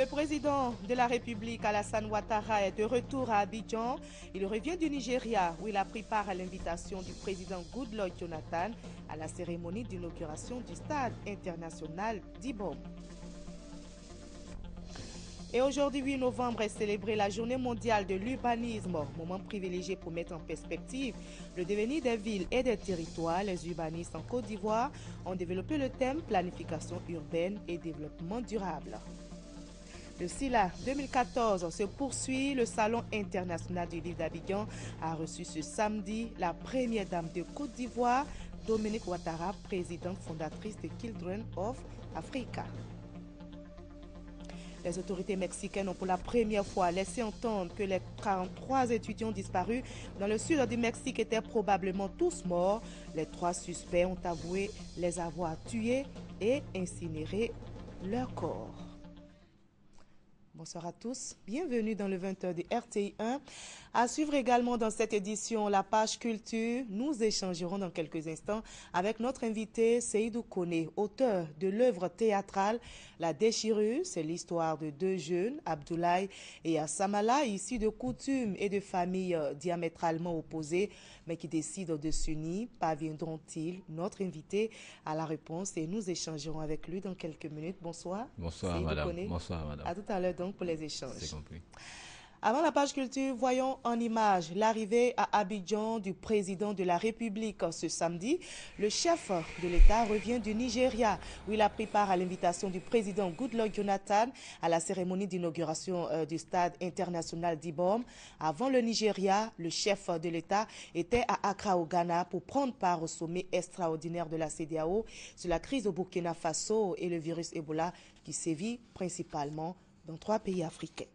Le président de la République, Alassane Ouattara, est de retour à Abidjan. Il revient du Nigeria, où il a pris part à l'invitation du président Goodluck Jonathan à la cérémonie d'inauguration du stade international d'Ibom. Et aujourd'hui, 8 novembre, est célébrée la journée mondiale de l'urbanisme, moment privilégié pour mettre en perspective le devenir des villes et des territoires. Les urbanistes en Côte d'Ivoire ont développé le thème planification urbaine et développement durable. Le SILA 2014 se poursuit. Le Salon international du livre d'Abidjan a reçu ce samedi la première dame de Côte d'Ivoire, Dominique Ouattara, présidente fondatrice de Children of Africa. Les autorités mexicaines ont pour la première fois laissé entendre que les 43 étudiants disparus dans le sud du Mexique étaient probablement tous morts. Les 3 suspects ont avoué les avoir tués et incinéré leurs corps. Bonsoir à tous, bienvenue dans le 20h de RTI1. À suivre également dans cette édition la page culture. Nous échangerons dans quelques instants avec notre invité Seydou Kone, auteur de l'œuvre théâtrale La Déchirure. C'est l'histoire de 2 jeunes, Abdoulaye et Assamala, issus de coutumes et de familles diamétralement opposées, mais qui décident de s'unir. Parviendront-ils? Notre invité à la réponse et nous échangerons avec lui dans quelques minutes. Bonsoir. Bonsoir madame. Bonsoir madame. À tout à l'heure donc pour les échanges. C'est compris. Avant la page culture, voyons en image l'arrivée à Abidjan du président de la République ce samedi. Le chef de l'État revient du Nigeria où il a pris part à l'invitation du président Goodluck Jonathan à la cérémonie d'inauguration du stade international d'Ibom. Avant le Nigeria, le chef de l'État était à Accra au Ghana pour prendre part au sommet extraordinaire de la CEDEAO sur la crise au Burkina Faso et le virus Ebola qui sévit principalement dans 3 pays africains.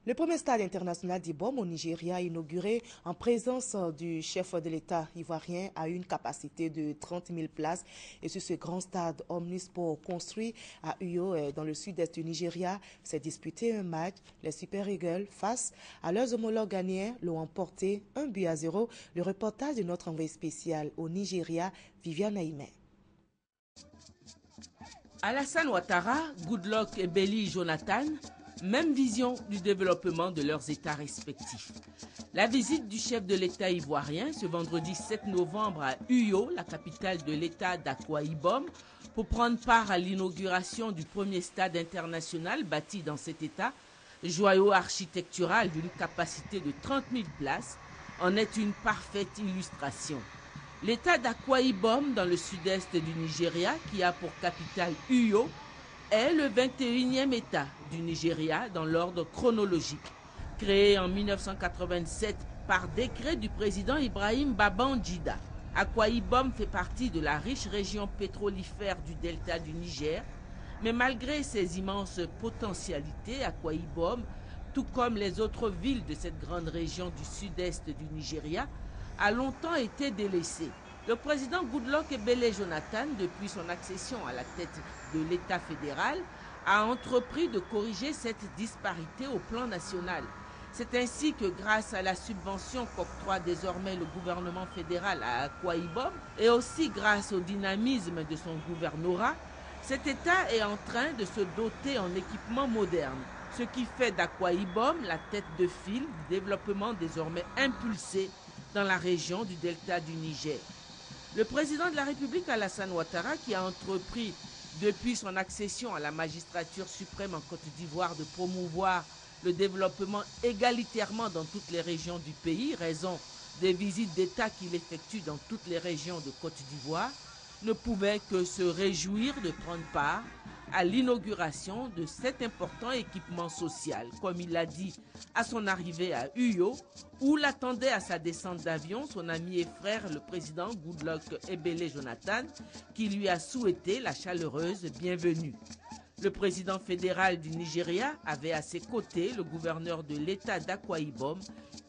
Le premier stade international d'Ibom au Nigeria, inauguré en présence du chef de l'État ivoirien, a une capacité de 30 000 places. Et sur ce grand stade omnisport construit à Uyo, dans le sud-est du Nigeria, s'est disputé un match. Les Super Eagles, face à leurs homologues ghanéens, l'ont emporté 1-0. Le reportage de notre envoyé spécial au Nigeria, Viviane Aïmé. Alassane Ouattara, Goodluck Ebele Jonathan, même vision du développement de leurs États respectifs. La visite du chef de l'État ivoirien ce vendredi 7 novembre à Uyo, la capitale de l'État d'Akwa Ibom, pour prendre part à l'inauguration du premier stade international bâti dans cet État, joyau architectural d'une capacité de 30 000 places, en est une parfaite illustration. L'État d'Akwa Ibom, dans le sud-est du Nigeria, qui a pour capitale Uyo, est le 21e État du Nigeria dans l'ordre chronologique. Créé en 1987 par décret du président Ibrahim Babangida, Akwa Ibom fait partie de la riche région pétrolifère du delta du Niger. Mais malgré ses immenses potentialités, Akwa Ibom, tout comme les autres villes de cette grande région du sud-est du Nigeria, a longtemps été délaissée. Le président Goodluck Ebele Jonathan, depuis son accession à la tête de l'État fédéral, a entrepris de corriger cette disparité au plan national. C'est ainsi que grâce à la subvention qu'octroie désormais le gouvernement fédéral à Akwa Ibom et aussi grâce au dynamisme de son gouvernorat, cet État est en train de se doter en équipements modernes, ce qui fait d'Akwa Ibom la tête de file du développement désormais impulsé dans la région du delta du Niger. Le président de la République, Alassane Ouattara, qui a entrepris depuis son accession à la magistrature suprême en Côte d'Ivoire de promouvoir le développement égalitairement dans toutes les régions du pays, raison des visites d'État qu'il effectue dans toutes les régions de Côte d'Ivoire, ne pouvait que se réjouir de prendre part à l'inauguration de cet important équipement social, comme il l'a dit à son arrivée à Uyo, où l'attendait à sa descente d'avion son ami et frère, le président Goodluck Ebele Jonathan, qui lui a souhaité la chaleureuse bienvenue. Le président fédéral du Nigeria avait à ses côtés le gouverneur de l'État d'Akwa Ibom,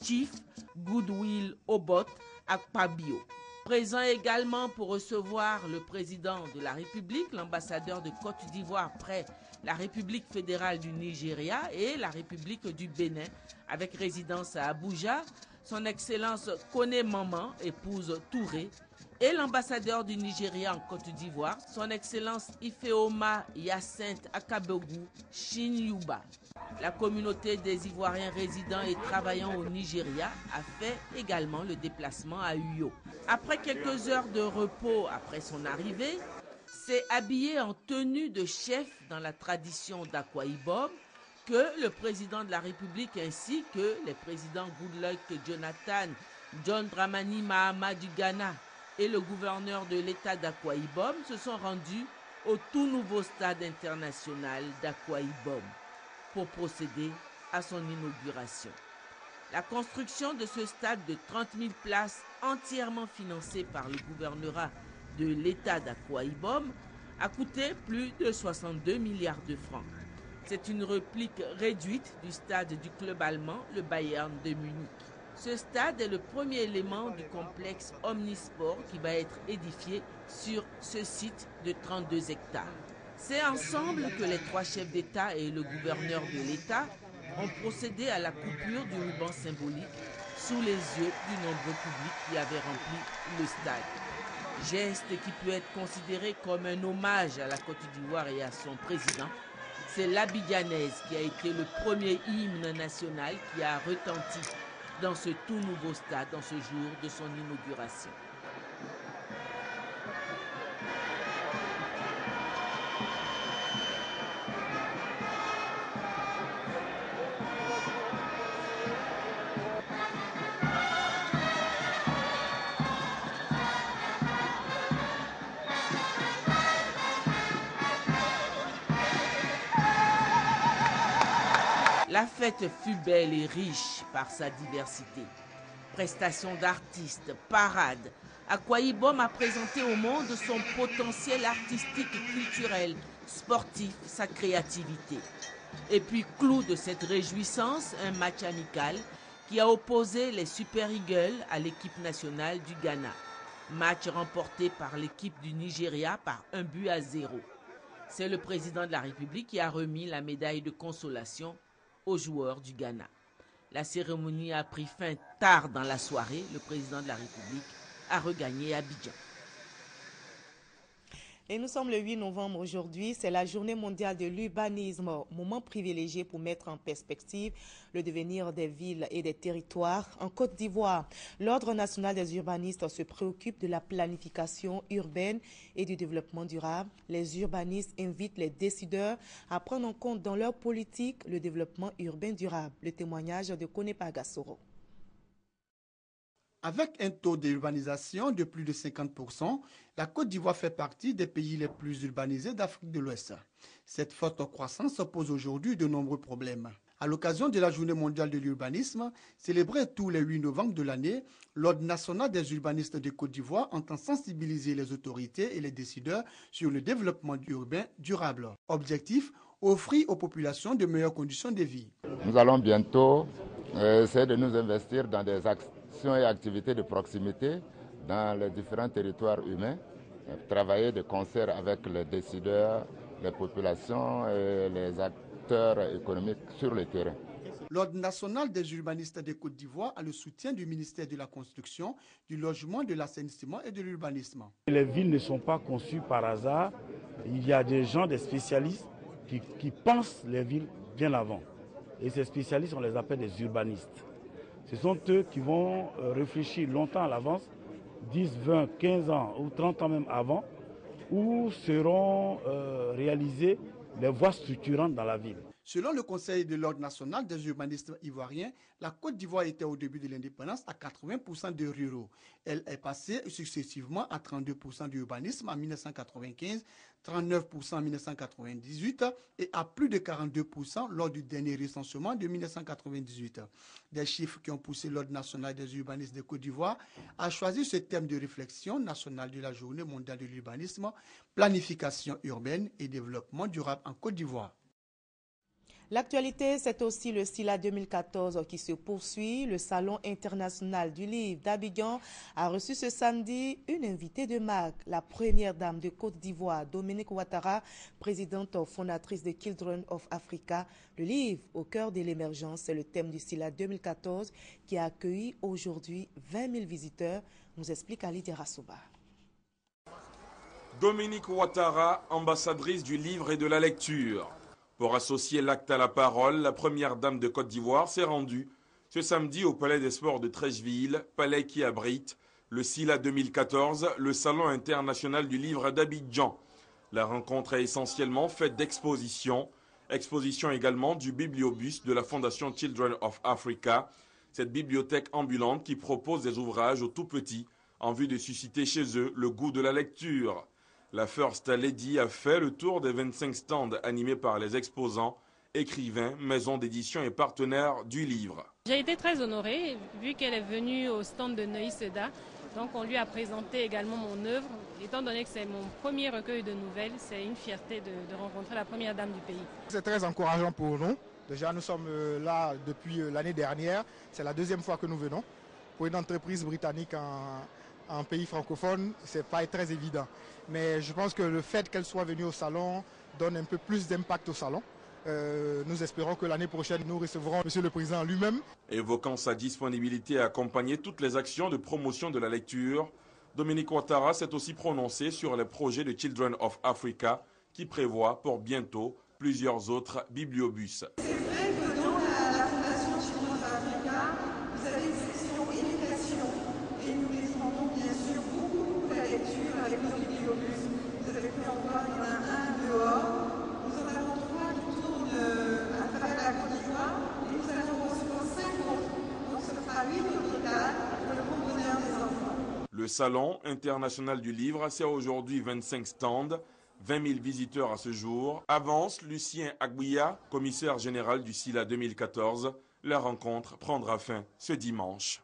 Chief Goodwill Obot Akpabio. Présent également pour recevoir le président de la République, l'ambassadeur de Côte d'Ivoire près la République fédérale du Nigeria et la République du Bénin, avec résidence à Abuja, Son Excellence Kone Maman, épouse Touré, et l'ambassadeur du Nigeria en Côte d'Ivoire, Son Excellence Ifeoma Hyacinthe Akabegu Shinyuba. La communauté des Ivoiriens résidant et travaillant au Nigeria a fait également le déplacement à Uyo. Après quelques heures de repos après son arrivée, c'est habillé en tenue de chef dans la tradition d'Akwa Ibom que le président de la République ainsi que les présidents Goodluck Jonathan, John Dramani Mahama du Ghana et le gouverneur de l'État d'Akwa Ibom se sont rendus au tout nouveau stade international d'Akwa Ibom pour procéder à son inauguration. La construction de ce stade de 30 000 places entièrement financé par le gouvernorat de l'État d'Akwa Ibom a coûté plus de 62 milliards de francs. C'est une réplique réduite du stade du club allemand, le Bayern de Munich. Ce stade est le premier élément du complexe Omnisport qui va être édifié sur ce site de 32 hectares. C'est ensemble que les trois chefs d'État et le gouverneur de l'État ont procédé à la coupure du ruban symbolique sous les yeux du nombreux public qui avait rempli le stade. Geste qui peut être considéré comme un hommage à la Côte d'Ivoire et à son président. C'est l'Abidjanaise qui a été le premier hymne national qui a retenti dans ce tout nouveau stade en ce jour de son inauguration. La fête fut belle et riche par sa diversité. Prestations d'artistes, parades. Akwa Ibom a présenté au monde son potentiel artistique, culturel, sportif, sa créativité. Et puis, clou de cette réjouissance, un match amical qui a opposé les Super Eagles à l'équipe nationale du Ghana. Match remporté par l'équipe du Nigeria par 1-0. C'est le président de la République qui a remis la médaille de consolation aux joueurs du Ghana. La cérémonie a pris fin tard dans la soirée. Le président de la République a regagné Abidjan. Et nous sommes le 8 novembre aujourd'hui, c'est la journée mondiale de l'urbanisme, moment privilégié pour mettre en perspective le devenir des villes et des territoires en Côte d'Ivoire. L'Ordre national des urbanistes se préoccupe de la planification urbaine et du développement durable. Les urbanistes invitent les décideurs à prendre en compte dans leur politique le développement urbain durable. Le témoignage de Konepa Gassoro. Avec un taux d'urbanisation de plus de 50%, la Côte d'Ivoire fait partie des pays les plus urbanisés d'Afrique de l'Ouest. Cette forte croissance pose aujourd'hui de nombreux problèmes. À l'occasion de la Journée mondiale de l'urbanisme, célébrée tous les 8 novembre de l'année, l'Ordre national des urbanistes de Côte d'Ivoire entend sensibiliser les autorités et les décideurs sur le développement urbain durable. Objectif, offrir aux populations de meilleures conditions de vie. Nous allons bientôt essayer de nous investir dans des actions et activités de proximité dans les différents territoires humains, travailler de concert avec les décideurs, les populations et les acteurs économiques sur le terrain. L'Ordre national des urbanistes de Côte d'Ivoire a le soutien du ministère de la Construction, du Logement, de l'Assainissement et de l'Urbanisme. Les villes ne sont pas conçues par hasard. Il y a des gens, des spécialistes qui pensent les villes bien avant. Et ces spécialistes, on les appelle des urbanistes. Ce sont eux qui vont réfléchir longtemps à l'avance, 10, 20, 15 ans ou 30 ans même avant, où seront réalisées les voies structurantes dans la ville. Selon le Conseil de l'Ordre national des urbanistes ivoiriens, la Côte d'Ivoire était au début de l'indépendance à 80% de ruraux. Elle est passée successivement à 32% d'urbanisme en 1995, 39% en 1998 et à plus de 42% lors du dernier recensement de 1998. Des chiffres qui ont poussé l'Ordre national des urbanistes de Côte d'Ivoire à choisir ce thème de réflexion nationale de la Journée mondiale de l'urbanisme, planification urbaine et développement durable en Côte d'Ivoire. L'actualité, c'est aussi le SILA 2014 qui se poursuit. Le Salon international du livre d'Abidjan a reçu ce samedi une invitée de marque, la première dame de Côte d'Ivoire, Dominique Ouattara, présidente fondatrice de Children of Africa. Le livre au cœur de l'émergence, c'est le thème du SILA 2014 qui a accueilli aujourd'hui 20 000 visiteurs, nous explique Ali Derasouba. Dominique Ouattara, ambassadrice du livre et de la lecture. Pour associer l'acte à la parole, la première dame de Côte d'Ivoire s'est rendue ce samedi au Palais des Sports de Treichville, palais qui abrite le SILA 2014, le Salon international du livre d'Abidjan. La rencontre est essentiellement faite d'expositions, exposition également du bibliobus de la Fondation Children of Africa, cette bibliothèque ambulante qui propose des ouvrages aux tout-petits en vue de susciter chez eux le goût de la lecture. La First Lady a fait le tour des 25 stands animés par les exposants, écrivains, maisons d'édition et partenaires du livre. J'ai été très honorée vu qu'elle est venue au stand de Neuilly Seda. Donc on lui a présenté également mon œuvre. Étant donné que c'est mon premier recueil de nouvelles, c'est une fierté de rencontrer la première dame du pays. C'est très encourageant pour nous. Déjà nous sommes là depuis l'année dernière. C'est la deuxième fois que nous venons. Pour une entreprise britannique en pays francophone, ce n'est pas très évident. Mais je pense que le fait qu'elle soit venue au salon donne un peu plus d'impact au salon. Nous espérons que l'année prochaine, nous recevrons M. le Président lui-même. Évoquant sa disponibilité à accompagner toutes les actions de promotion de la lecture, Dominique Ouattara s'est aussi prononcé sur les projets de Children of Africa qui prévoit pour bientôt plusieurs autres bibliobus. C'est vrai que dans la Fondation Children of Africa, vous avez une section éducation et nous défendons bien sûr beaucoup la lecture avec nos bibliobus. Vous avez pu en voir, il y en a un dehors. Nous en avons 3 qui tournent à travers la Côte d'Ivoire et nous allons recevoir 5 autres. Donc ce sera 8 au total pour le bon bonheur des enfants. Le Salon international du livre, c'est aujourd'hui 25 stands, 20 000 visiteurs à ce jour. Avance Lucien Agbouya, commissaire général du SILA 2014. La rencontre prendra fin ce dimanche.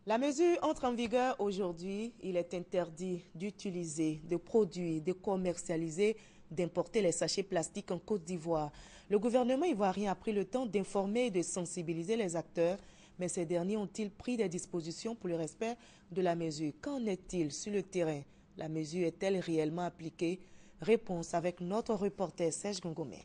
La mesure entre en vigueur aujourd'hui. Il est interdit d'utiliser, de produire, de commercialiser, d'importer les sachets plastiques en Côte d'Ivoire. Le gouvernement ivoirien a pris le temps d'informer et de sensibiliser les acteurs, mais ces derniers ont-ils pris des dispositions pour le respect de la mesure? Qu'en est-il sur le terrain? La mesure est-elle réellement appliquée? Réponse avec notre reporter Serge Gongomé.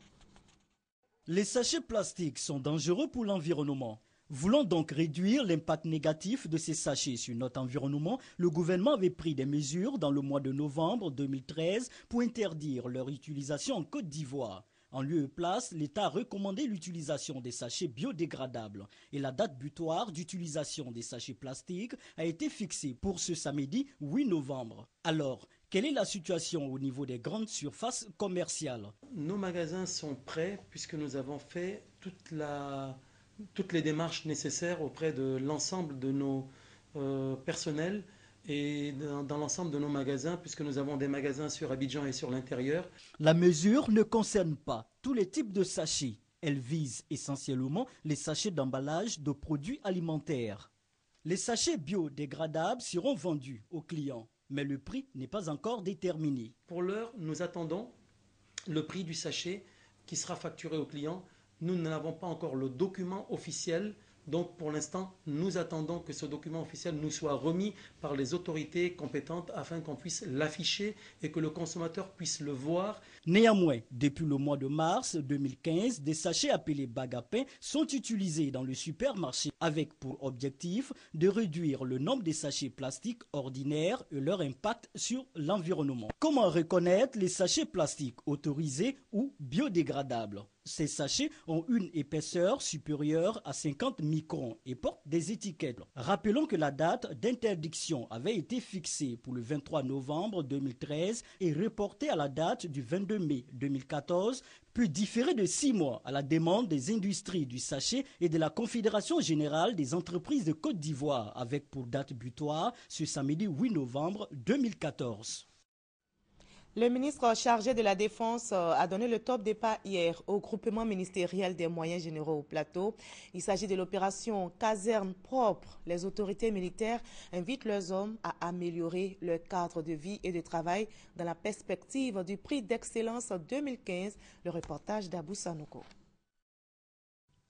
Les sachets plastiques sont dangereux pour l'environnement. Voulant donc réduire l'impact négatif de ces sachets sur notre environnement, le gouvernement avait pris des mesures dans le mois de novembre 2013 pour interdire leur utilisation en Côte d'Ivoire. En lieu et place, l'État a recommandé l'utilisation des sachets biodégradables et la date butoir d'utilisation des sachets plastiques a été fixée pour ce samedi 8 novembre. Alors, quelle est la situation au niveau des grandes surfaces commerciales? Nos magasins sont prêts puisque nous avons fait toutes les démarches nécessaires auprès de l'ensemble de nos personnels et dans l'ensemble de nos magasins, puisque nous avons des magasins sur Abidjan et sur l'intérieur. La mesure ne concerne pas tous les types de sachets. Elle vise essentiellement les sachets d'emballage de produits alimentaires. Les sachets biodégradables seront vendus aux clients, mais le prix n'est pas encore déterminé. Pour l'heure, nous attendons le prix du sachet qui sera facturé aux clients. Nous n'avons pas encore le document officiel. Donc pour l'instant, nous attendons que ce document officiel nous soit remis par les autorités compétentes afin qu'on puisse l'afficher et que le consommateur puisse le voir. Néanmoins, depuis le mois de mars 2015, des sachets appelés bagues à pain sont utilisés dans le supermarché avec pour objectif de réduire le nombre de sachets plastiques ordinaires et leur impact sur l'environnement. Comment reconnaître les sachets plastiques autorisés ou biodégradables? Ces sachets ont une épaisseur supérieure à 50 microns et portent des étiquettes. Rappelons que la date d'interdiction avait été fixée pour le 23 novembre 2013 et reportée à la date du 22 mai 2014, puis différée de 6 mois à la demande des industries du sachet et de la Confédération générale des entreprises de Côte d'Ivoire, avec pour date butoir ce samedi 8 novembre 2014. Le ministre chargé de la Défense a donné le top départ hier au groupement ministériel des moyens généraux au plateau. Il s'agit de l'opération Caserne propre. Les autorités militaires invitent leurs hommes à améliorer leur cadre de vie et de travail dans la perspective du prix d'excellence 2015. Le reportage d'Abou Sanoko.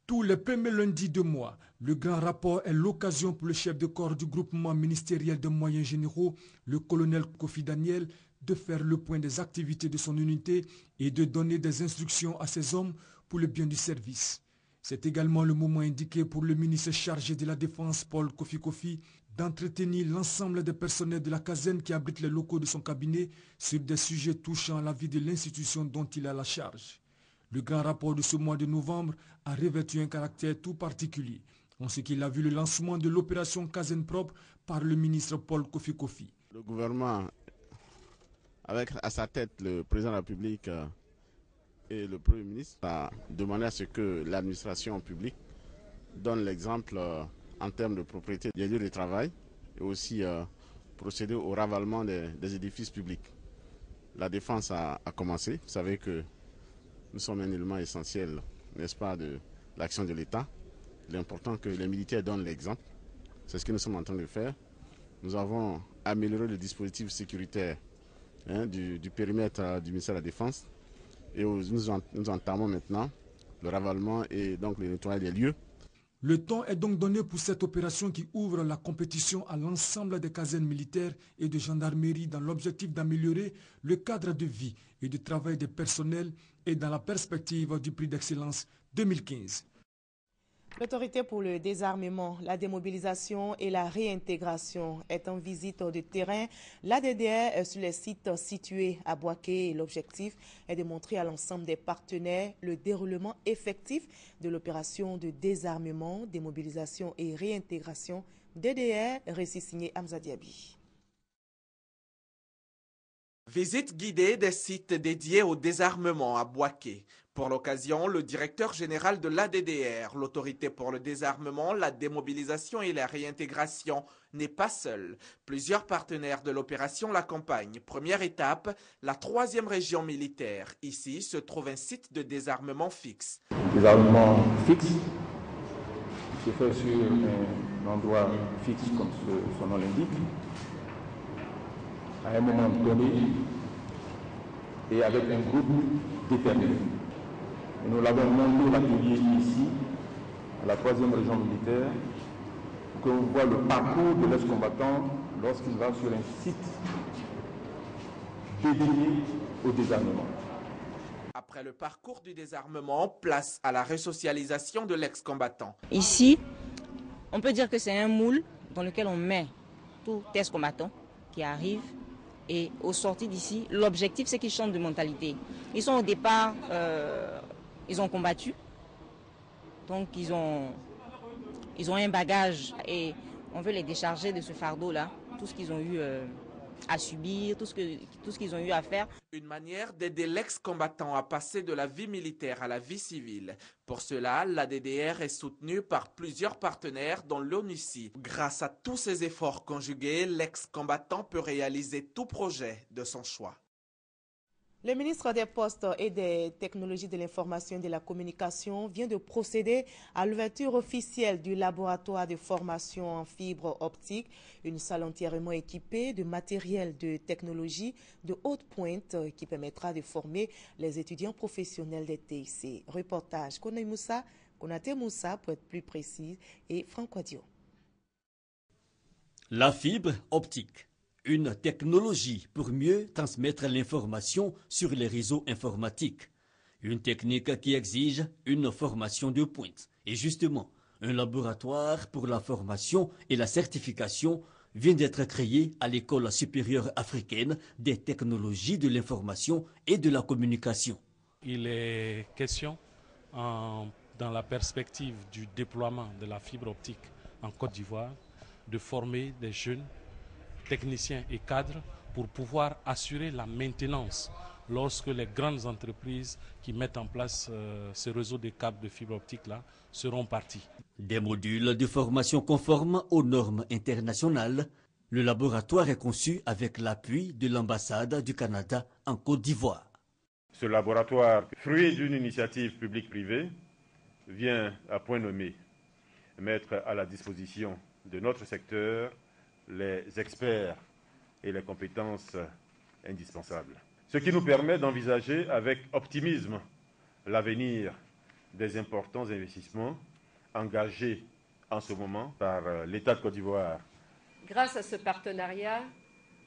Tous les premiers lundis de mois, le grand rapport est l'occasion pour le chef de corps du groupement ministériel des moyens généraux, le colonel Kofi Daniel, de faire le point des activités de son unité et de donner des instructions à ses hommes pour le bien du service. C'est également le moment indiqué pour le ministre chargé de la Défense, Paul Kofi, d'entretenir l'ensemble des personnels de la caserne qui abrite les locaux de son cabinet sur des sujets touchant à la vie de l'institution dont il a la charge. Le grand rapport de ce mois de novembre a revêtu un caractère tout particulier, en ce qu'il a vu le lancement de l'opération Caserne propre par le ministre Paul Kofi. Le gouvernement, avec à sa tête le président de la République et le Premier ministre, a demandé à ce que l'administration publique donne l'exemple en termes de propriété des lieux de travail et aussi procéder au ravalement des édifices publics. La défense a commencé. Vous savez que nous sommes un élément essentiel, n'est-ce pas, de l'action de l'État. Il est important que les militaires donnent l'exemple. C'est ce que nous sommes en train de faire. Nous avons amélioré le dispositif sécuritaire du périmètre du ministère de la Défense. Et nous entamons maintenant le ravalement et donc le nettoyage des lieux. Le temps est donc donné pour cette opération qui ouvre la compétition à l'ensemble des casernes militaires et de gendarmerie dans l'objectif d'améliorer le cadre de vie et de travail des personnels et dans la perspective du prix d'excellence 2015. L'autorité pour le désarmement, la démobilisation et la réintégration est en visite de terrain. L'ADDR est sur les sites situés à Boaké et l'objectif est de montrer à l'ensemble des partenaires le déroulement effectif de l'opération de désarmement, démobilisation et réintégration DDR, récit signé Hamza Diaby. Visite guidée des sites dédiés au désarmement à Boaké. Pour l'occasion, le directeur général de l'ADDR, l'autorité pour le désarmement, la démobilisation et la réintégration, n'est pas seul. Plusieurs partenaires de l'opération l'accompagnent. Première étape, la 3e région militaire. Ici se trouve un site de désarmement fixe. Désarmement fixe se fait sur un endroit fixe comme son nom l'indique, à un moment donné et avec un groupe déterminé. Et nous l'avons monté l'atelier ici, à la 3e région militaire, pour qu'on voit le parcours de l'ex-combattant lorsqu'il va sur un site dédié au désarmement. Après le parcours du désarmement, place à la resocialisation de l'ex-combattant. Ici, on peut dire que c'est un moule dans lequel on met tout ex-combattant qui arrive. Et au sorti d'ici, l'objectif, c'est qu'ils changent de mentalité. Ils sont au départ, ils ont combattu. Donc, ils ont un bagage et on veut les décharger de ce fardeau-là. Tout ce qu'ils ont eu à subir, tout ce qu'ils ont eu à faire. Une manière d'aider l'ex-combattant à passer de la vie militaire à la vie civile. Pour cela, l'ADDR est soutenue par plusieurs partenaires dont l'ONUCI. Grâce à tous ces efforts conjugués, l'ex-combattant peut réaliser tout projet de son choix. Le ministre des Postes et des Technologies de l'Information et de la Communication vient de procéder à l'ouverture officielle du laboratoire de formation en fibre optique, une salle entièrement équipée de matériel de technologie de haute pointe qui permettra de former les étudiants professionnels des TIC. Reportage Konaté Moussa pour être plus précis et Franck Wadio. La fibre optique. Une technologie pour mieux transmettre l'information sur les réseaux informatiques. Une technique qui exige une formation de pointe. Et justement, un laboratoire pour la formation et la certification vient d'être créé à l'École supérieure africaine des technologies de l'information et de la communication. Il est question, dans la perspective du déploiement de la fibre optique en Côte d'Ivoire, de former des jeunes techniciens et cadres pour pouvoir assurer la maintenance lorsque les grandes entreprises qui mettent en place ce réseau de câbles de fibre optique là seront partis. Des modules de formation conformes aux normes internationales, Le laboratoire est conçu avec l'appui de l'ambassade du Canada en Côte d'Ivoire. Ce laboratoire, fruit d'une initiative publique-privée, vient à point nommé mettre à la disposition de notre secteur les experts et les compétences indispensables. Ce qui nous permet d'envisager avec optimisme l'avenir des importants investissements engagés en ce moment par l'État de Côte d'Ivoire. Grâce à ce partenariat,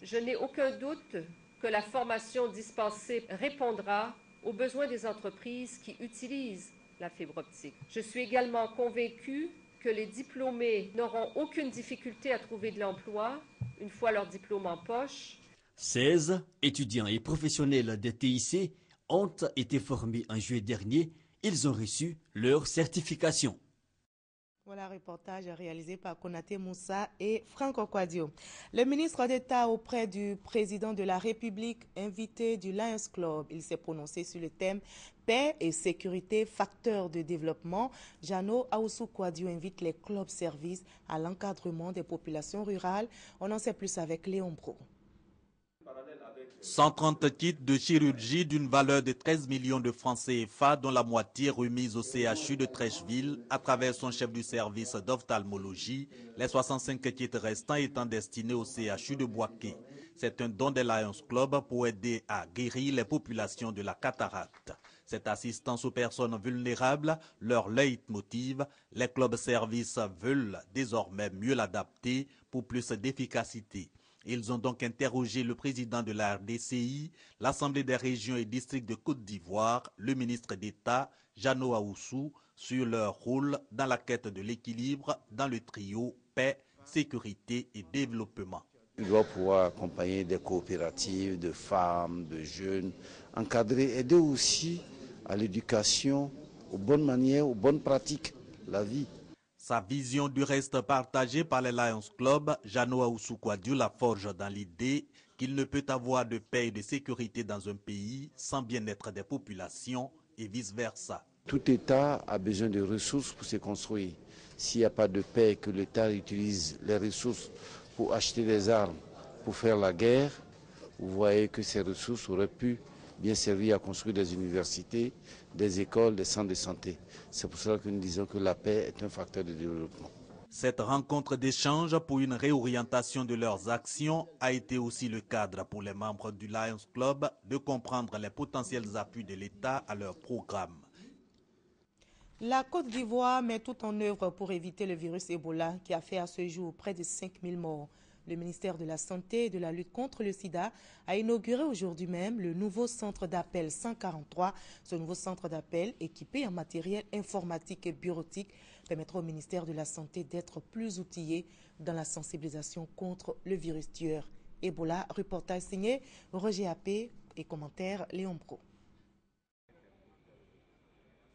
je n'ai aucun doute que la formation dispensée répondra aux besoins des entreprises qui utilisent la fibre optique. Je suis également convaincue que les diplômés n'auront aucune difficulté à trouver de l'emploi une fois leur diplôme en poche. 16 étudiants et professionnels des TIC ont été formés en juillet dernier. Ils ont reçu leur certification. Voilà un reportage réalisé par Konaté Moussa et Franco Quadio. Le ministre d'État auprès du président de la République, invité du Lions Club, il s'est prononcé sur le thème paix et sécurité, facteurs de développement. Jano Aoussou Quadio invite les clubs services à l'encadrement des populations rurales. On en sait plus avec Léon Bro. 130 kits de chirurgie d'une valeur de 13 millions de francs CFA, dont la moitié remise au CHU de Trècheville à travers son chef du service d'ophtalmologie, les 65 kits restants étant destinés au CHU de Boaké. C'est un don des Lions Club pour aider à guérir les populations de la cataracte. Cette assistance aux personnes vulnérables, leur leitmotiv, les clubs services veulent désormais mieux l'adapter pour plus d'efficacité. Ils ont donc interrogé le président de la RDCI, l'Assemblée des régions et districts de Côte d'Ivoire, le ministre d'État, Jano Aoussou, sur leur rôle dans la quête de l'équilibre dans le trio paix, sécurité et développement. Il doit pouvoir accompagner des coopératives de femmes, de jeunes, encadrer, aider aussi à l'éducation, aux bonnes manières, aux bonnes pratiques, la vie. Sa vision du reste partagée par les Lions Club, Jano Aoussou Quadio la forge dans l'idée qu'il ne peut avoir de paix et de sécurité dans un pays sans bien-être des populations et vice-versa. Tout État a besoin de ressources pour se construire. S'il n'y a pas de paix et que l'État utilise les ressources pour acheter des armes, pour faire la guerre, vous voyez que ces ressources auraient pu bien servir à construire des universités, des écoles, des centres de santé. C'est pour cela que nous disons que la paix est un facteur de développement. Cette rencontre d'échange pour une réorientation de leurs actions a été aussi le cadre pour les membres du Lions Club de comprendre les potentiels appuis de l'État à leur programme. La Côte d'Ivoire met tout en œuvre pour éviter le virus Ebola qui a fait à ce jour près de 5000 morts. Le ministère de la Santé et de la lutte contre le sida a inauguré aujourd'hui même le nouveau centre d'appel 143. Ce nouveau centre d'appel, équipé en matériel informatique et bureautique, permettra au ministère de la Santé d'être plus outillé dans la sensibilisation contre le virus tueur Ebola. Reportage signé Roger Appé et commentaire Léon Bro.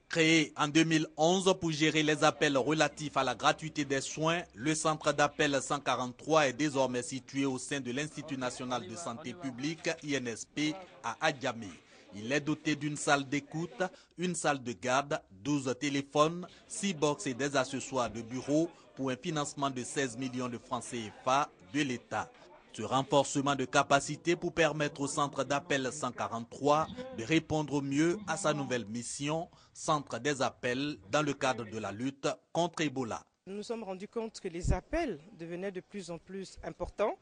Créé en 2011 pour gérer les appels relatifs à la gratuité des soins, le centre d'appel 143 est désormais situé au sein de l'Institut national de santé publique, INSP, à Adjamé. Il est doté d'une salle d'écoute, une salle de garde, 12 téléphones, 6 box et des accessoires de bureau pour un financement de 16 millions de francs CFA de l'État. Ce renforcement de capacité pour permettre au centre d'appel 143 de répondre au mieux à sa nouvelle mission, centre des appels dans le cadre de la lutte contre Ebola. Nous nous sommes rendus compte que les appels devenaient de plus en plus importants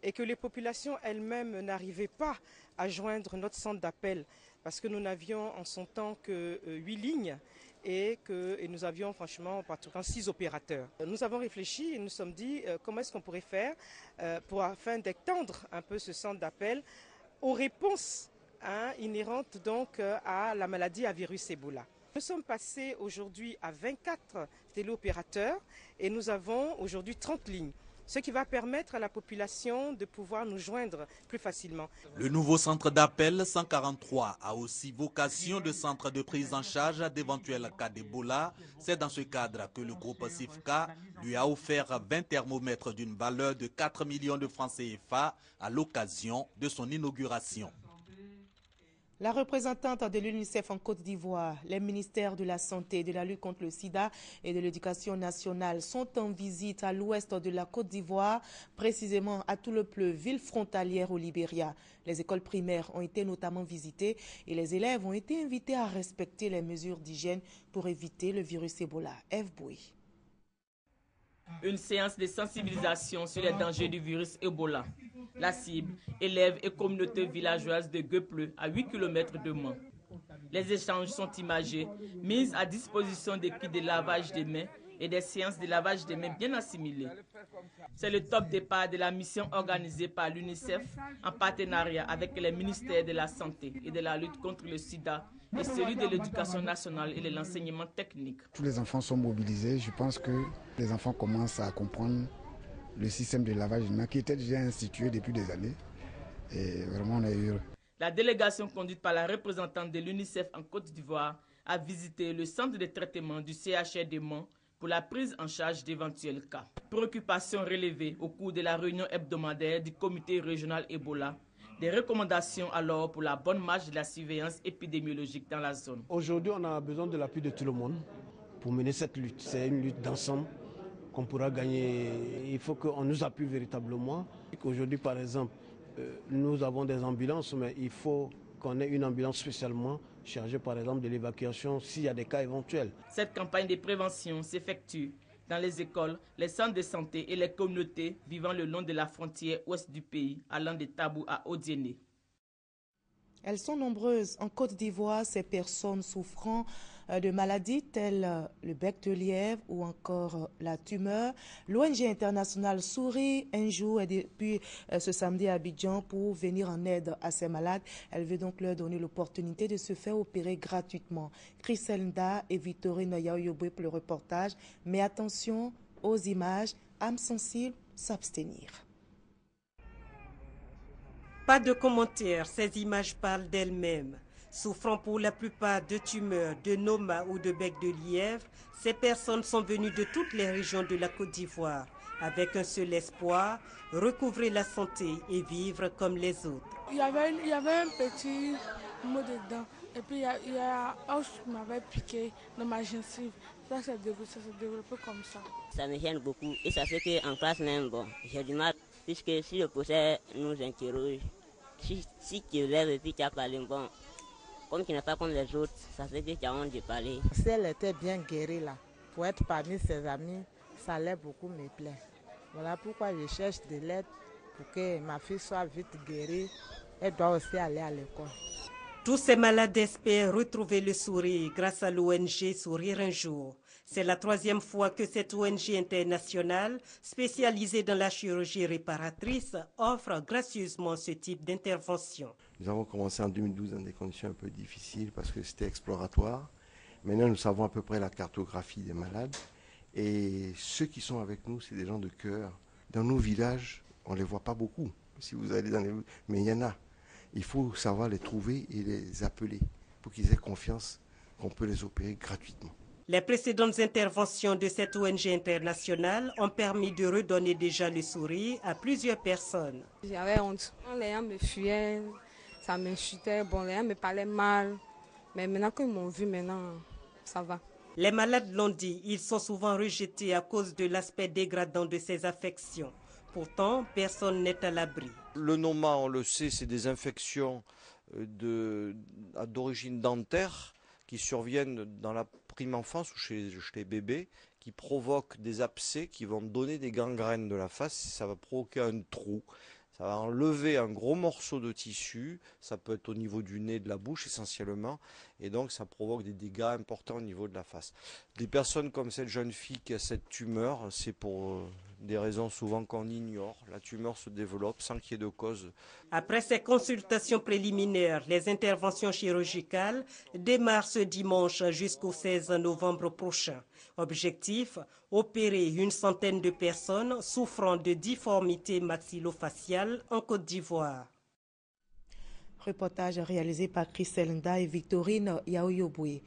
et que les populations elles-mêmes n'arrivaient pas à joindre notre centre d'appel parce que nous n'avions en son temps que 8 lignes. Et nous avions franchement pratiquement 6 opérateurs. Nous avons réfléchi et nous sommes dit comment est-ce qu'on pourrait faire afin d'étendre un peu ce centre d'appel aux réponses inhérentes donc à la maladie à virus Ebola. Nous sommes passés aujourd'hui à 24 téléopérateurs et nous avons aujourd'hui 30 lignes. Ce qui va permettre à la population de pouvoir nous joindre plus facilement. Le nouveau centre d'appel 143 a aussi vocation de centre de prise en charge d'éventuels cas d'Ebola. C'est dans ce cadre que le groupe SIFCA lui a offert 20 thermomètres d'une valeur de 4 millions de francs CFA à l'occasion de son inauguration. La représentante de l'UNICEF en Côte d'Ivoire, les ministères de la Santé, de la lutte contre le sida et de l'Éducation nationale sont en visite à l'ouest de la Côte d'Ivoire, précisément à Toulepleu, ville frontalière au Libéria. Les écoles primaires ont été notamment visitées et les élèves ont été invités à respecter les mesures d'hygiène pour éviter le virus Ebola. F. Bouy. Une séance de sensibilisation sur les dangers du virus Ebola. La cible, élèves et communautés villageoises de Gueupleu, à 8 km de Mans. Les échanges sont imagés, mis à disposition des kits de lavage des mains et des séances de lavage des mains bien assimilées. C'est le top départ de la mission organisée par l'UNICEF en partenariat avec les ministères de la Santé et de la lutte contre le sida et celui de l'Éducation nationale et de l'enseignement technique. Tous les enfants sont mobilisés. Je pense que les enfants commencent à comprendre le système de lavage des mains qui était déjà institué depuis des années. Et vraiment, on est heureux. La délégation conduite par la représentante de l'UNICEF en Côte d'Ivoire a visité le centre de traitement du CHR de Mans pour la prise en charge d'éventuels cas. Préoccupations relevées au cours de la réunion hebdomadaire du comité régional Ebola. Des recommandations alors pour la bonne marche de la surveillance épidémiologique dans la zone. Aujourd'hui, on a besoin de l'appui de tout le monde pour mener cette lutte. C'est une lutte d'ensemble qu'on pourra gagner. Il faut qu'on nous appuie véritablement. Aujourd'hui, par exemple, nous avons des ambulances, mais il faut qu'on ait une ambulance spécialement chargée, par exemple, de l'évacuation s'il y a des cas éventuels. Cette campagne de prévention s'effectue dans les écoles, les centres de santé et les communautés vivant le long de la frontière ouest du pays, allant de Tabou à Odiéné. Elles sont nombreuses en Côte d'Ivoire, ces personnes souffrant de maladies telles le bec de lièvre ou encore la tumeur. L'ONG internationale sourit un jour et depuis ce samedi à Abidjan pour venir en aide à ces malades. Elle veut donc leur donner l'opportunité de se faire opérer gratuitement. Chriselda et Victorine Yaoyobé pour le reportage. Mais attention aux images, âme sensible, s'abstenir. Pas de commentaires, ces images parlent d'elles-mêmes. Souffrant pour la plupart de tumeurs, de noma ou de bec de lièvre, ces personnes sont venues de toutes les régions de la Côte d'Ivoire, avec un seul espoir, recouvrer la santé et vivre comme les autres. Il y avait un petit mot dedans, et puis il y a un os qui m'avait piqué dans ma gencive. Ça s'est développé comme ça. Ça me gêne beaucoup et ça fait qu'en classe même, bon, j'ai du mal, puisque si le professeur nous interroge, si tu lèves et puis tu as parlé, bon, comme tu n'es pas comme les autres, ça fait que tu as honte de parler. Si elle était bien guérie là, pour être parmi ses amis, ça allait beaucoup me plaire. Voilà pourquoi je cherche de l'aide pour que ma fille soit vite guérie. Elle doit aussi aller à l'école. Tous ces malades espèrent retrouver le sourire grâce à l'ONG Sourire un jour. C'est la 3e fois que cette ONG internationale, spécialisée dans la chirurgie réparatrice, offre gracieusement ce type d'intervention. Nous avons commencé en 2012 dans des conditions un peu difficiles parce que c'était exploratoire. Maintenant, nous savons à peu près la cartographie des malades. Et ceux qui sont avec nous, c'est des gens de cœur. Dans nos villages, on ne les voit pas beaucoup. Si vous allez dans les... Mais il y en a. Il faut savoir les trouver et les appeler pour qu'ils aient confiance qu'on peut les opérer gratuitement. Les précédentes interventions de cette ONG internationale ont permis de redonner déjà le sourire à plusieurs personnes. J'avais honte. Les gens me fuyaient, ça m'insultait, bon, les gens me parlaient mal. Mais maintenant qu'ils m'ont vu, maintenant, ça va. Les malades l'ont dit, ils sont souvent rejetés à cause de l'aspect dégradant de ces affections. Pourtant, personne n'est à l'abri. Le noma, on le sait, c'est des infections d'origine dentaire qui surviennent dans la prime enfance ou chez les bébés, qui provoquent des abcès qui vont donner des gangrènes de la face. Ça va provoquer un trou. Ça va enlever un gros morceau de tissu, ça peut être au niveau du nez, de la bouche essentiellement, et donc ça provoque des dégâts importants au niveau de la face. Des personnes comme cette jeune fille qui a cette tumeur, c'est pour des raisons souvent qu'on ignore. La tumeur se développe sans qu'il y ait de cause. Après ces consultations préliminaires, les interventions chirurgicales démarrent ce dimanche jusqu'au 16 novembre prochain. Objectif, opérer une centaine de personnes souffrant de difformités maxillofaciales en Côte d'Ivoire. Reportage réalisé par Chriselda et Victorine Yaoyoboué.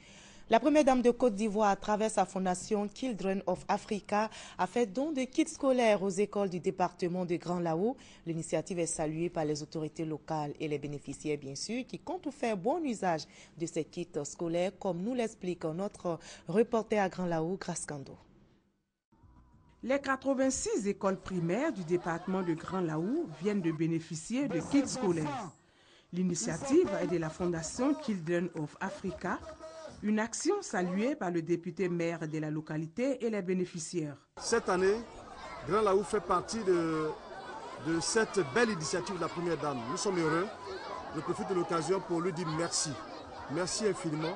La première dame de Côte d'Ivoire, à travers sa fondation Children of Africa, a fait don de kits scolaires aux écoles du département de Grand Laou. L'initiative est saluée par les autorités locales et les bénéficiaires, bien sûr, qui comptent faire bon usage de ces kits scolaires, comme nous l'explique notre reporter à Grand Laou, Grascando. Les 86 écoles primaires du département de Grand Laou viennent de bénéficier de kits scolaires. L'initiative est de la fondation Children of Africa, une action saluée par le député maire de la localité et les bénéficiaires. Cette année, Grand Laou fait partie de cette belle initiative de la première dame. Nous sommes heureux. Je profite de l'occasion pour lui dire merci. Merci infiniment.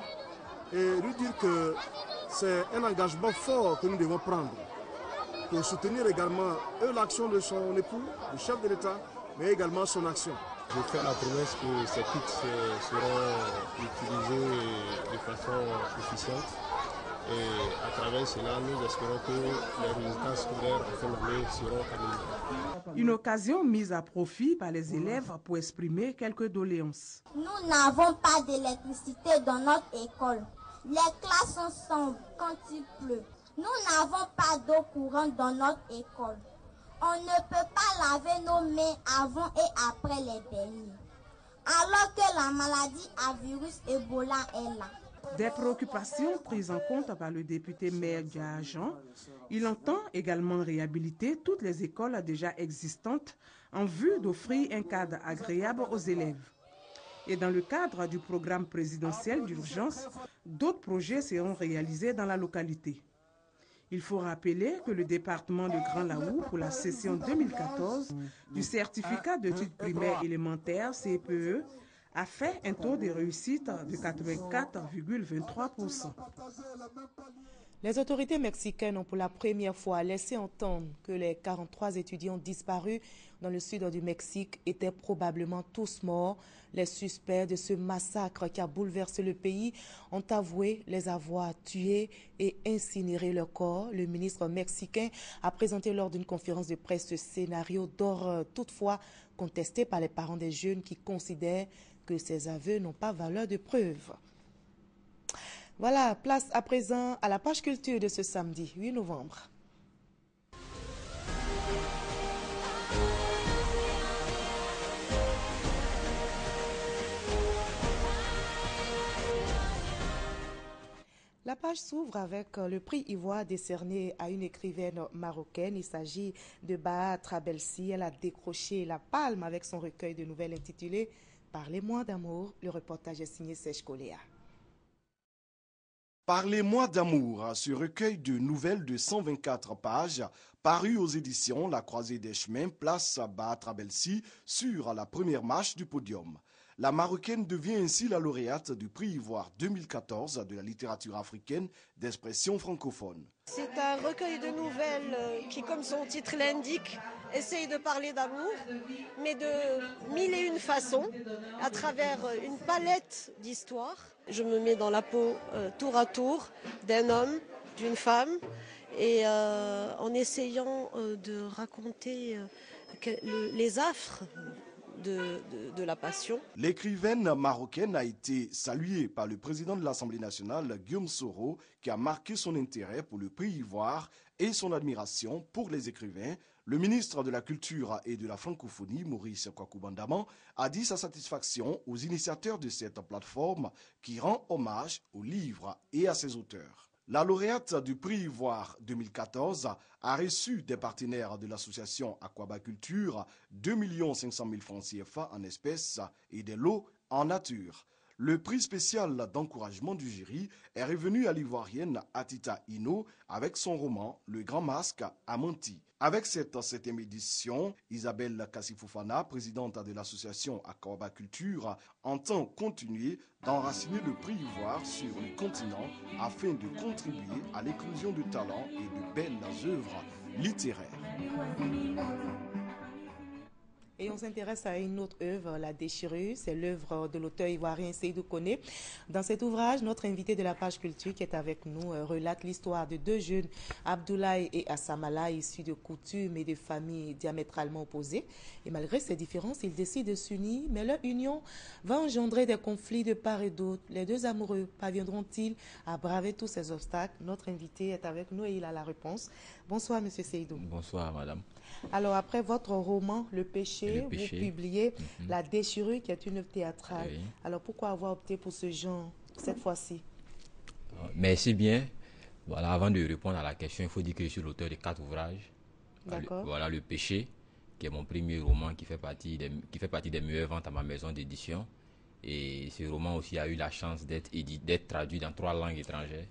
Et lui dire que c'est un engagement fort que nous devons prendre pour soutenir également l'action de son époux, le chef de l'État, mais également son action. Je fais la promesse que ces kits seront utilisés de façon efficiente et à travers cela, nous espérons que les résultats scolaires en fin d'année seront améliorés. Une occasion mise à profit par les élèves pour exprimer quelques doléances. Nous n'avons pas d'électricité dans notre école. Les classes sont sombres quand il pleut. Nous n'avons pas d'eau courante dans notre école. On ne peut pas laver nos mains avant et après les baignes, alors que la maladie à virus Ebola est là. Des préoccupations prises en compte par le député maire Djajan. Il entend également réhabiliter toutes les écoles déjà existantes en vue d'offrir un cadre agréable aux élèves. Et dans le cadre du programme présidentiel d'urgence, d'autres projets seront réalisés dans la localité. Il faut rappeler que le département de Grand Laou, pour la session 2014 du certificat d'études primaires élémentaires CPE, a fait un taux de réussite de 84,23%. Les autorités mexicaines ont pour la première fois laissé entendre que les 43 étudiants disparus dans le sud du Mexique étaient probablement tous morts. Les suspects de ce massacre qui a bouleversé le pays ont avoué les avoir tués et incinéré leurs corps. Le ministre mexicain a présenté lors d'une conférence de presse ce scénario d'horreur, toutefois contesté par les parents des jeunes qui considèrent que ces aveux n'ont pas valeur de preuve. Voilà, place à présent à la page culture de ce samedi 8 novembre. La page s'ouvre avec le prix Ivoire décerné à une écrivaine marocaine. Il s'agit de Baha Trabelsi. Elle a décroché la palme avec son recueil de nouvelles intitulé « Parlez-moi d'amour ». Le reportage est signé Serge Coléa. Parlez-moi d'amour, ce recueil de nouvelles de 124 pages, paru aux éditions La Croisée des Chemins, place Baha Trabelsi sur la première marche du podium. La Marocaine devient ainsi la lauréate du prix Ivoire 2014 de la littérature africaine d'expression francophone. C'est un recueil de nouvelles qui, comme son titre l'indique, essaye de parler d'amour, mais de mille et une façons, à travers une palette d'histoires. Je me mets dans la peau tour à tour d'un homme, d'une femme, et en essayant de raconter les affres de la passion. L'écrivaine marocaine a été saluée par le président de l'Assemblée nationale, Guillaume Soro, qui a marqué son intérêt pour le prix Ivoire et son admiration pour les écrivains. Le ministre de la Culture et de la Francophonie, Maurice Kwaku-Bandaman, a dit sa satisfaction aux initiateurs de cette plateforme qui rend hommage aux livres et à ses auteurs. La lauréate du prix Ivoire 2014 a reçu des partenaires de l'association Aquaba Culture 2 500 000 francs CFA en espèces et des lots en nature. Le prix spécial d'encouragement du jury est revenu à l'Ivoirienne Atita Ino avec son roman Le Grand Masque à Manti. Avec cette 7e édition, Isabelle Kassifofana, présidente de l'association Aquaba Culture, entend continuer d'enraciner le prix Ivoire sur le continent afin de contribuer à l'éclosion de talents et de belles œuvres littéraires. Et on s'intéresse à une autre œuvre, La Déchirure. C'est l'œuvre de l'auteur ivoirien Seydou Koné. Dans cet ouvrage, notre invité de la page culture qui est avec nous relate l'histoire de deux jeunes, Abdoulaye et Assamala, issus de coutumes et de familles diamétralement opposées. Et malgré ces différences, ils décident de s'unir, mais leur union va engendrer des conflits de part et d'autre. Les deux amoureux parviendront-ils à braver tous ces obstacles? Notre invité est avec nous et il a la réponse. Bonsoir, Monsieur Seydou. Bonsoir, madame. Alors, après votre roman Le Péché, vous publiez La Déchirure, qui est une œuvre théâtrale. Oui. Alors, pourquoi avoir opté pour ce genre cette fois-ci? Merci bien. Voilà, avant de répondre à la question, il faut dire que je suis l'auteur de 4 ouvrages. D'accord. Voilà, Le Péché, qui est mon premier roman qui fait partie des meilleures ventes à ma maison d'édition. Et ce roman aussi a eu la chance d'être traduit dans 3 langues étrangères.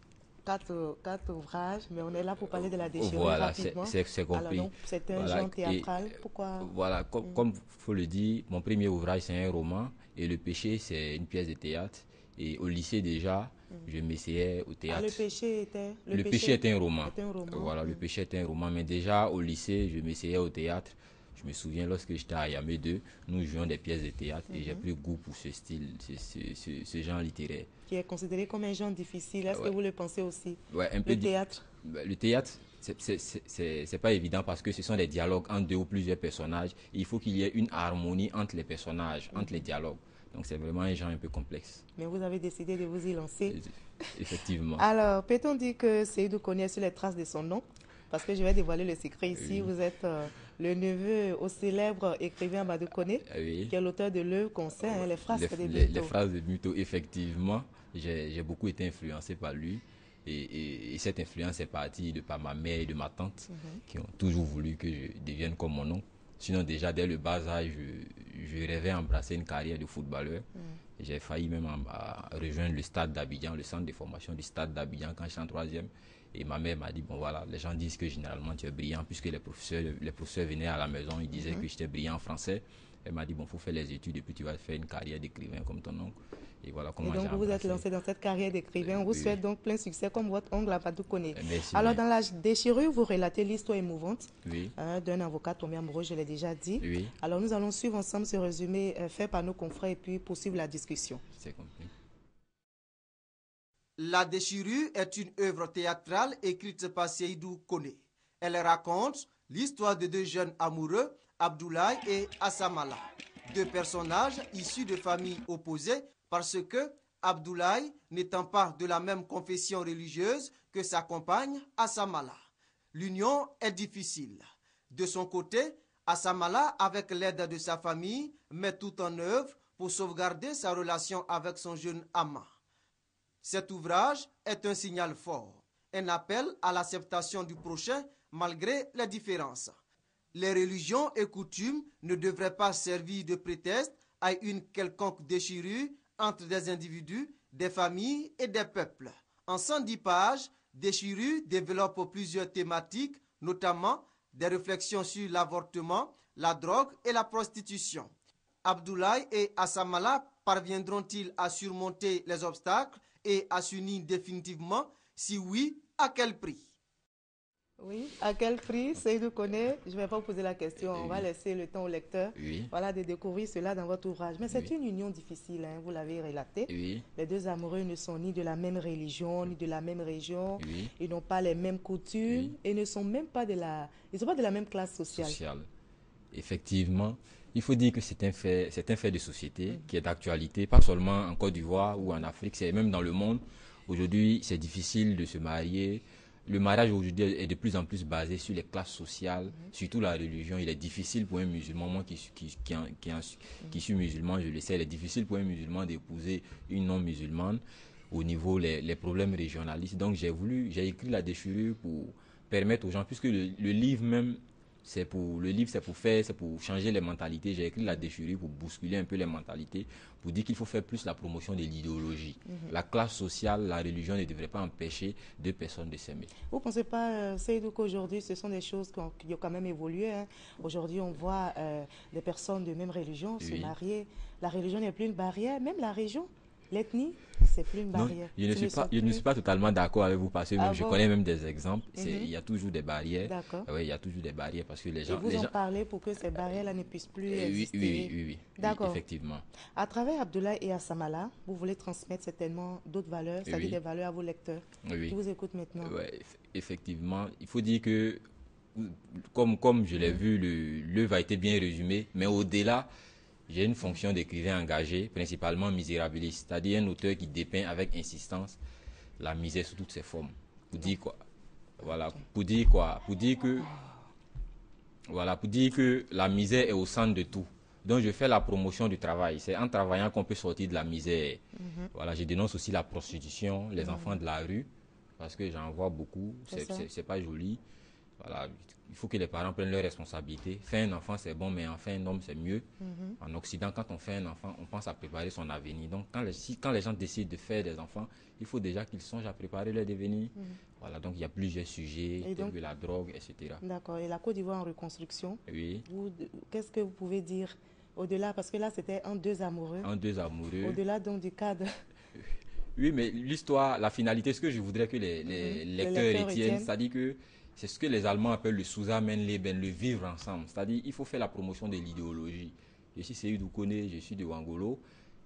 4 ouvrages, mais on est là pour parler de La Déchirure rapidement. C'est compris. C'est un genre théâtral. Pourquoi? Voilà, comme il faut le dire, mon premier ouvrage, c'est un roman, et Le Péché, c'est une pièce de théâtre. Et au lycée, déjà, je m'essayais au théâtre. Le Péché était... Le Péché était un roman. Voilà, Le Péché était un roman, mais déjà, au lycée, je m'essayais au théâtre. Je me souviens, lorsque j'étais à Yamé 2, nous jouions des pièces de théâtre et j'ai pris goût pour ce style, ce genre littéraire. Qui est considéré comme un genre difficile, est-ce que vous le pensez aussi? Ouais, un peu. Le théâtre? Le théâtre, c'est pas évident parce que ce sont des dialogues entre 2 ou plusieurs personnages. Il faut qu'il y ait une harmonie entre les personnages, entre les dialogues. Donc c'est vraiment un genre un peu complexe. Mais vous avez décidé de vous y lancer. Effectivement. Alors, peut-on dire que Seydou connaît sur les traces de son nom? Parce que je vais dévoiler le secret ici. Oui. Vous êtes le neveu au célèbre écrivain Amadou Koné, qui est l'auteur de l'œuvre qu'on sait, les frasques de Muto. Les phrases de Muto, effectivement. J'ai beaucoup été influencé par lui. Et cette influence est partie de par ma mère et de ma tante, qui ont toujours voulu que je devienne comme mon oncle. Sinon, déjà, dès le bas âge, je rêvais embrasser une carrière de footballeur. J'ai failli même rejoindre le stade d'Abidjan, le centre de formation du stade d'Abidjan quand j'étais en 3e. Et ma mère m'a dit, bon voilà, les gens disent que généralement tu es brillant, puisque les professeurs venaient à la maison, ils disaient que j'étais brillant en français. Elle m'a dit, bon, il faut faire les études et puis tu vas faire une carrière d'écrivain comme ton oncle. Et voilà comment j'ai donc vous vous êtes lancé dans cette carrière d'écrivain. On vous souhaite donc plein succès comme votre oncle Amadou Koné. Merci. Alors dans La Déchirure, vous relatez l'histoire émouvante d'un avocat tombé amoureux, je l'ai déjà dit. Oui. Alors nous allons suivre ensemble ce résumé fait par nos confrères et puis poursuivre la discussion. C'est compris. La Déchirure est une œuvre théâtrale écrite par Seydou Koné. Elle raconte l'histoire de 2 jeunes amoureux, Abdoulaye et Assamala. 2 personnages issus de familles opposées parce que Abdoulaye, n'étant pas de la même confession religieuse que sa compagne Assamala. L'union est difficile. De son côté, Assamala, avec l'aide de sa famille, met tout en œuvre pour sauvegarder sa relation avec son jeune amant. Cet ouvrage est un signal fort, un appel à l'acceptation du prochain malgré les différences. Les religions et coutumes ne devraient pas servir de prétexte à une quelconque déchirure entre des individus, des familles et des peuples. En 110 pages, Déchirure développe plusieurs thématiques, notamment des réflexions sur l'avortement, la drogue et la prostitution. Abdoulaye et Assamala parviendront-ils à surmonter les obstacles et à s'unir définitivement? Si oui, à quel prix? Oui, à quel prix? Seydou Koné, je ne vais pas vous poser la question, on va laisser le temps au lecteur de découvrir cela dans votre ouvrage. Mais c'est une union difficile, hein, vous l'avez relaté. Les 2 amoureux ne sont ni de la même religion, ni de la même région, ils n'ont pas les mêmes coutumes et ne sont même pas de la même classe sociale. Effectivement, il faut dire que c'est un fait de société qui est d'actualité, pas seulement en Côte d'Ivoire ou en Afrique, c'est même dans le monde. Aujourd'hui, c'est difficile de se marier. Le mariage aujourd'hui est de plus en plus basé sur les classes sociales, surtout la religion. Il est difficile pour un musulman, moi qui suis musulman, je le sais, il est difficile pour un musulman d'épouser une non-musulmane au niveau les problèmes régionalistes. Donc j'ai écrit La Déchirure pour permettre aux gens, puisque le livre même, c'est pour changer les mentalités. J'ai écrit La Déchirure pour bousculer un peu les mentalités, pour dire qu'il faut faire plus la promotion de l'idéologie. La classe sociale, la religion ne devrait pas empêcher 2 personnes de s'aimer. Vous ne pensez pas, Seydou, qu'aujourd'hui, ce sont des choses qui ont quand même évolué, hein? Aujourd'hui, on voit des personnes de même religion se marier. La religion n'est plus une barrière, même la région. L'ethnie, c'est plus une barrière. Non, je ne suis pas totalement d'accord avec vous parce que je connais même des exemples. Il y a toujours des barrières. D'accord. Oui, il y a toujours des barrières parce que les gens... Et vous en parlez pour que ces barrières-là ne puissent plus exister. Oui. D'accord. Effectivement. À travers Abdoulaye et Assamala, vous voulez transmettre certainement d'autres valeurs, c'est-à-dire des valeurs à vos lecteurs qui vous écoutent maintenant. Oui, effectivement. Il faut dire que, comme je l'ai vu, l'œuvre a été bien résumé, mais au-delà, j'ai une fonction d'écrivain engagé, principalement misérabiliste, c'est-à-dire un auteur qui dépeint avec insistance la misère sous toutes ses formes. Pour dire quoi? Voilà, pour dire quoi? Pour dire que la misère est au centre de tout. Donc je fais la promotion du travail. C'est en travaillant qu'on peut sortir de la misère. Voilà, je dénonce aussi la prostitution, les enfants de la rue, parce que j'en vois beaucoup. C'est pas joli. Voilà, il faut que les parents prennent leurs responsabilités. Faire un enfant, c'est bon, mais en faire un homme, c'est mieux. En Occident, quand on fait un enfant, on pense à préparer son avenir. Donc, quand les gens décident de faire des enfants, il faut déjà qu'ils songent à préparer leur devenir. Voilà, donc il y a plusieurs sujets, tels que la drogue, etc. D'accord. Et la Côte d'Ivoire en reconstruction, oui. Qu'est-ce que vous pouvez dire au-delà? Parce que là, c'était un deux amoureux. Un deux amoureux. Au-delà donc du cadre. Oui, mais l'histoire, la finalité, ce que je voudrais que les lecteurs retiennent, c'est-à-dire que c'est ce que les Allemands appellent le Zusammenleben, le vivre ensemble. C'est-à-dire qu'il faut faire la promotion de l'idéologie. Je suis Seydou Kone, je suis de Wangolo,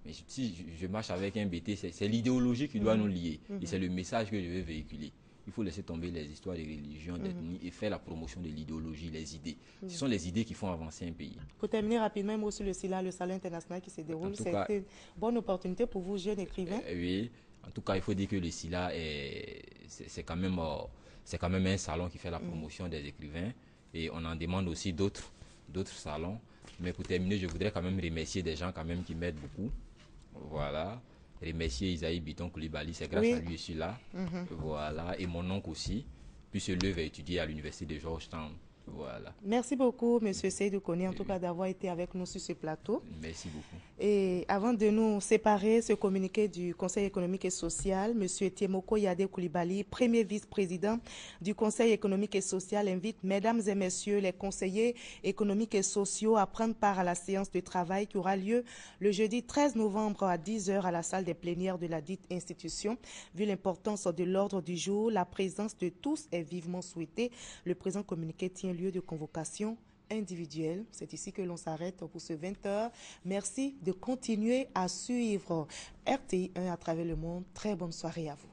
mais si je marche avec un BT, c'est l'idéologie qui doit nous lier. Et c'est le message que je veux véhiculer. Il faut laisser tomber les histoires de religion, d'ethnie et faire la promotion de l'idéologie, les idées. Ce sont les idées qui font avancer un pays. Pour terminer rapidement, moi aussi le SILA, le salon international qui se déroule, c'est une bonne opportunité pour vous, jeunes écrivains. Oui, en tout cas, il faut dire que le SILA, c'est quand même un salon qui fait la promotion des écrivains et on en demande aussi d'autres salons. Mais pour terminer, je voudrais quand même remercier des gens quand même qui m'aident beaucoup. Voilà. Remercier Isaïe Biton Koulibaly, c'est grâce à lui que je suis là. Voilà. Et mon oncle aussi, puisque l'œuvre est étudiée à l'université de Georgetown. Voilà. Merci beaucoup, M. Seydou Kone, en tout cas d'avoir été avec nous sur ce plateau. Merci beaucoup. Et avant de nous séparer, ce communiqué du Conseil économique et social, M. Tiemoko Yade Koulibaly, premier vice-président du Conseil économique et social, invite mesdames et messieurs les conseillers économiques et sociaux à prendre part à la séance de travail qui aura lieu le jeudi 13 novembre à 10h à la salle des plénières de la dite institution. Vu l'importance de l'ordre du jour, la présence de tous est vivement souhaitée. Le présent communiqué tient lieu de convocation individuelle. C'est ici que l'on s'arrête pour ce 20h. Merci de continuer à suivre RTI 1 à travers le monde. Très bonne soirée à vous.